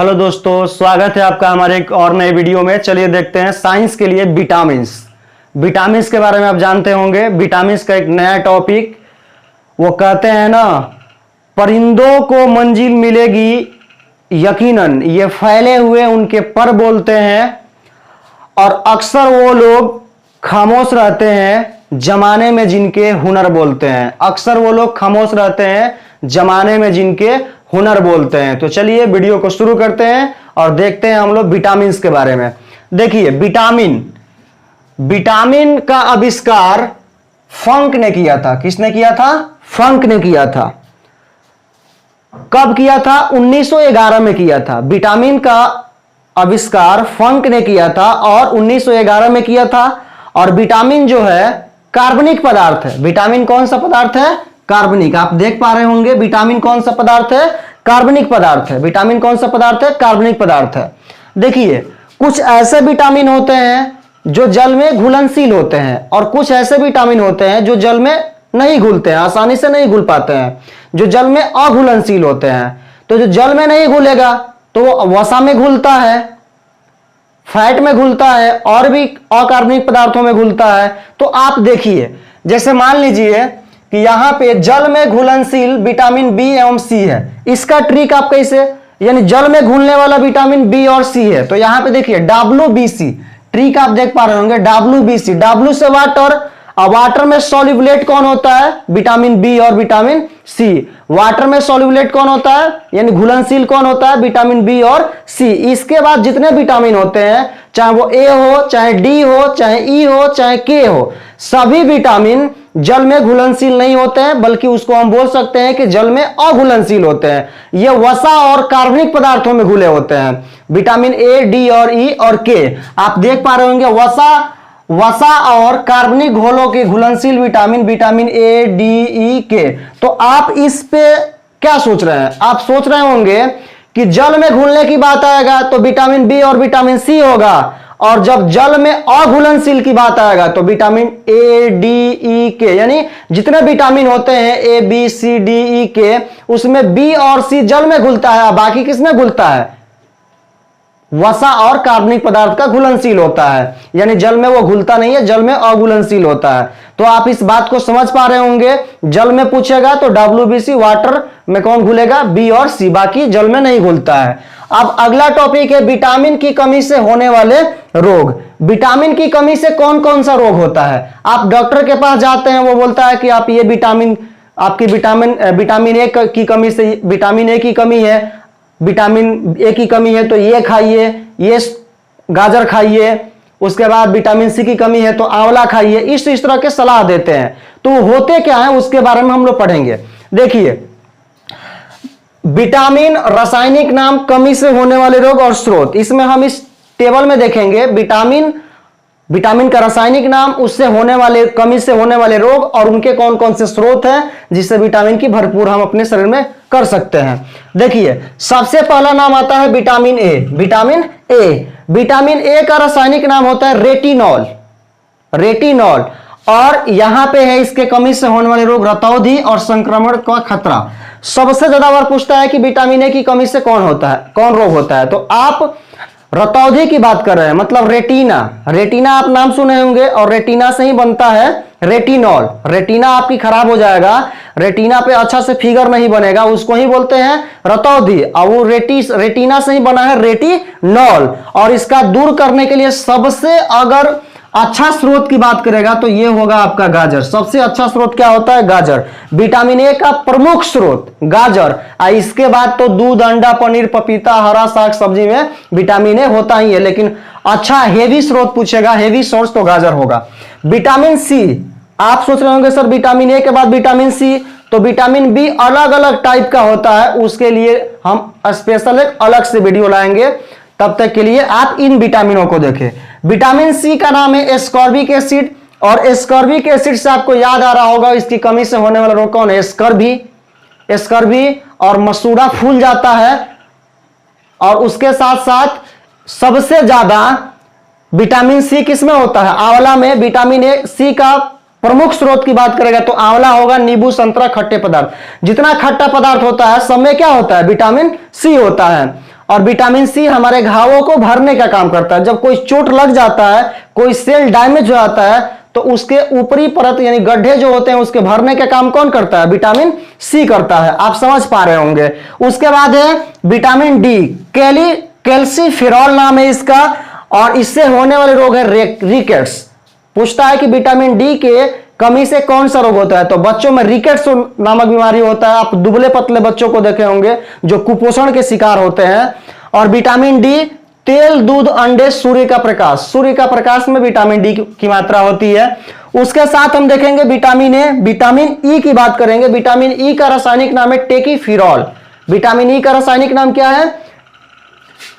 Hello दोस्तों, स्वागत है आपका हमारे एक और नए वीडियो में। चलिए देखते हैं साइंस के लिए विटामिन्स के बारे में आप जानते होंगे। विटामिन्स का एक नया टॉपिक, वो कहते हैं ना, परिंदों को मंजिल मिलेगी यकीनन, ये फैले हुए उनके पर बोलते हैं और अक्सर वो लोग खामोश रहते हैं जमाने में जिनके हुनर बोलते हैं। अक्सर वो लोग खामोश रहते हैं जमाने में जिनके हुनर बोलते हैं। तो चलिए वीडियो को शुरू करते हैं और देखते हैं हम लोग विटामिन्स के बारे में। देखिए, विटामिन का आविष्कार फंक ने किया था। किसने किया था? फंक ने किया था। कब किया था? 1911 में किया था। विटामिन का आविष्कार फंक ने किया था और 1911 में किया था। और विटामिन जो है कार्बनिक पदार्थ है। विटामिन कौन सा पदार्थ है? कार्बनिक। आप देख पा रहे होंगे विटामिन कौन सा पदार्थ है? कार्बनिक पदार्थ है। विटामिन कौन सा पदार्थ है? कार्बनिक पदार्थ है। देखिए, कुछ ऐसे विटामिन होते हैं जो जल में घुलनशील होते हैं और कुछ ऐसे विटामिन होते हैं जो जल में नहीं घुलते हैं, आसानी से नहीं घुल पाते हैं, जो जल में अघुलनशील होते हैं। तो जो जल में नहीं घुलेगा तो वो वसा में घुलता है, फैट में घुलता है और भी अकार्बनिक पदार्थों में घुलता है। तो आप देखिए, जैसे मान लीजिए कि यहां पे जल में घुलनशील विटामिन बी एवं सी है। इसका ट्रिक आप कैसे, यानी जल में घुलने वाला विटामिन बी और सी है। तो यहां पे देखिए WBC ट्रिक आप देख पा रहे होंगे। WBC, W से वाटर, और वाटर में सॉल्युबलेट कौन होता है? विटामिन बी और विटामिन सी। वाटर में सॉल्युबलेट कौन होता है, यानी घुलनशील कौन होता है? विटामिन बी और सी। इसके बाद जितने विटामिन होते हैं, चाहे वो ए हो, चाहे डी हो, चाहे ई हो, चाहे के हो, सभी विटामिन जल में घुलनशील नहीं होते हैं, बल्कि उसको हम बोल सकते हैं कि जल में अघुलनशील होते हैं। ये वसा और कार्बनिक पदार्थों में घुले होते हैं। विटामिन ए, डी और ई और के। आप देख पा रहे होंगे वसा और कार्बनिक घोलों के घुलनशील विटामिन ए, डी, ई, के। तो आप इस पे क्या सोच रहे हैं? आप सोच रहे होंगे कि जल में घुलने की बात आएगा तो विटामिन बी और विटामिन सी होगा, और जब जल में अघुलनशील की बात आएगा तो विटामिन ए, डी, ई, के, यानी जितने विटामिन होते हैं ए, बी, सी, डी, ई, के, उसमें बी और सी जल में घुलता है। बाकी किसमें घुलता है? वसा और कार्बनिक पदार्थ का घुलनशील होता है, यानी जल में वो घुलता नहीं है, जल में अघुलनशील होता है। तो आप इस बात को समझ पा रहे होंगे। जल में पूछेगा तो WBC, वाटर में कौन घुलेगा? बी और सी, बाकी जल में नहीं घुलता है। अब अगला टॉपिक है विटामिन की कमी से होने वाले रोग। विटामिन की कमी से कौन कौन सा रोग होता है? आप डॉक्टर के पास जाते हैं, वो बोलता है कि आप ये आपकी विटामिन ए की कमी से, विटामिन ए की कमी है, विटामिन ए की कमी है तो ये खाइए, ये गाजर खाइए। उसके बाद विटामिन सी की कमी है तो आंवला खाइए। इस तरह के सलाह देते हैं। तो होते क्या है उसके बारे में हम लोग पढ़ेंगे। देखिए, विटामिन, रासायनिक नाम, कमी से होने वाले रोग और स्रोत। इसमें हम इस टेबल में देखेंगे विटामिन का रासायनिक नाम, उससे होने वाले, कमी से होने वाले रोग और उनके कौन कौन से स्रोत हैं जिससे विटामिन की भरपूर हम अपने शरीर में कर सकते हैं। देखिए, सबसे पहला नाम आता है विटामिन ए। विटामिन ए का रासायनिक नाम होता है रेटिनॉल। और यहां पे है इसके कमी से होने वाले रोग, रतौंधी और संक्रमण का खतरा। सबसे ज्यादा बार पूछता है कि विटामिन ए की कमी से कौन रोग होता है। तो आप रतौंधी की बात कर रहे हैं, मतलब रेटिना आप नाम सुने होंगे, और रेटिना से ही बनता है रेटिनॉल। रेटिना आपकी खराब हो जाएगा, रेटिना पे अच्छा से फिगर नहीं बनेगा, उसको ही बोलते हैं रतौंधी। और वो रेटिना से ही बना है रेटिनॉल। और इसका दूर करने के लिए सबसे अगर अच्छा स्रोत की बात करेगा तो ये होगा आपका गाजर। सबसे अच्छा स्रोत क्या होता है? गाजर। विटामिन ए का प्रमुख स्रोत गाजर। इसके बाद तो दूध, अंडा, पनीर, पपीता, हरा साग सब्जी में विटामिन ए होता ही है, लेकिन अच्छा हेवी स्रोत पूछेगा, हेवी सोर्स तो गाजर होगा। विटामिन सी, आप सोच रहे होंगे सर विटामिन ए के बाद विटामिन सी, तो विटामिन बी अलग अलग टाइप का होता है, उसके लिए हम स्पेशल एक अलग से वीडियो लाएंगे। तब तक के लिए आप इन विटामिनों को देखें। विटामिन सी का नाम है एस्कॉर्बिक एसिड, और एस्कॉर्बिक एसिड से आपको याद आ रहा होगा इसकी कमी से होने वाला रोग कौन है? स्कर्वी। और मसूड़ा फूल जाता है। और उसके साथ साथ सबसे ज्यादा विटामिन सी किसमें होता है? आंवला में। विटामिन ए, सी का प्रमुख स्रोत की बात करेगा तो आंवला होगा, नींबू, संतरा, खट्टे पदार्थ। जितना खट्टा पदार्थ होता है सब में क्या होता है? विटामिन सी होता है। और विटामिन सी हमारे घावों को भरने का काम करता है। जब कोई चोट लग जाता है, कोई सेल डैमेज हो जाता है, तो उसके ऊपरी परत यानी गड्ढे जो होते हैं उसके भरने का काम कौन करता है? विटामिन सी करता है। आप समझ पा रहे होंगे। उसके बाद है विटामिन डी, कैल्सीफेरॉल नाम है इसका, और इससे होने वाले रोग है रिकेट्स। पूछता है कि विटामिन डी के कमी से कौन सा रोग होता है, तो बच्चों में रिकेट्स नामक बीमारी होता है। आप दुबले पतले बच्चों को देखे होंगे जो कुपोषण के शिकार होते हैं। और विटामिन डी तेल, दूध, अंडे, सूर्य का प्रकाश में विटामिन डी की मात्रा होती है। उसके साथ हम देखेंगे विटामिन ए, विटामिन ई की बात करेंगे। विटामिन ई का रासायनिक नाम है टेकीफिरॉल। विटामिन ई का रासायनिक नाम क्या है?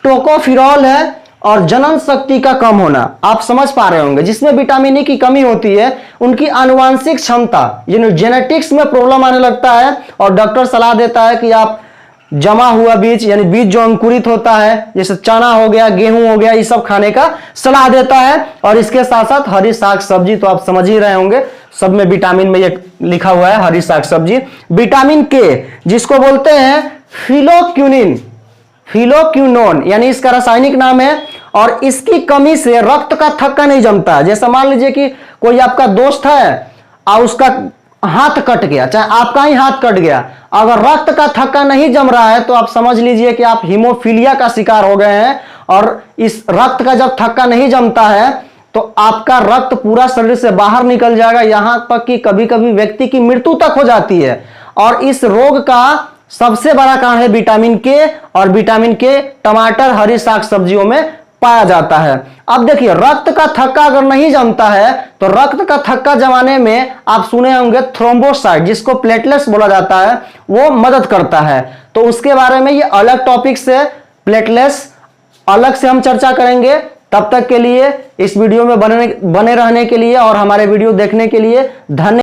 टोकोफिरॉल है। और जनन शक्ति का कम होना, आप समझ पा रहे होंगे। जिसमें विटामिन ई की कमी होती है उनकी आनुवांशिक क्षमता यानी जेनेटिक्स में प्रॉब्लम आने लगता है, और डॉक्टर सलाह देता है कि आप जमा हुआ बीज यानी बीज जो अंकुरित होता है, जैसे चना हो गया, गेहूं हो गया, ये सब खाने का सलाह देता है। और इसके साथ साथ हरी साग सब्जी, तो आप समझ ही रहे होंगे, सब में विटामिन में ये लिखा हुआ है हरी साग सब्जी। विटामिन के जिसको बोलते हैं फिलोक्विनोन यानी इसका रासायनिक नाम है। और इसकी कमी से रक्त का थक्का नहीं जमता है। जैसे मान लीजिए कि कोई आपका दोस्त है और उसका हाथ कट गया, चाहे आपका ही हाथ कट गया, अगर रक्त का थक्का नहीं जम रहा है तो आप समझ लीजिए कि आप हीमोफीलिया का शिकार हो गए हैं। और इस रक्त का जब थक्का नहीं जमता है तो आपका रक्त पूरा शरीर से बाहर निकल जाएगा, यहां तक कि कभी कभी व्यक्ति की मृत्यु तक हो जाती है। और इस रोग का सबसे बड़ा कारण है विटामिन के, और विटामिन के टमाटर, हरी साग सब्जियों में पाया जाता है। अब देखिए, रक्त का थक्का अगर नहीं जमता है तो रक्त का थक्का जमाने में आप सुने होंगे थ्रोम्बोसाइट, जिसको प्लेटलेट्स बोला जाता है, वो मदद करता है। तो उसके बारे में ये अलग टॉपिक से, प्लेटलेट्स अलग से हम चर्चा करेंगे। तब तक के लिए इस वीडियो में बने रहने के लिए और हमारे वीडियो देखने के लिए धन्यवाद।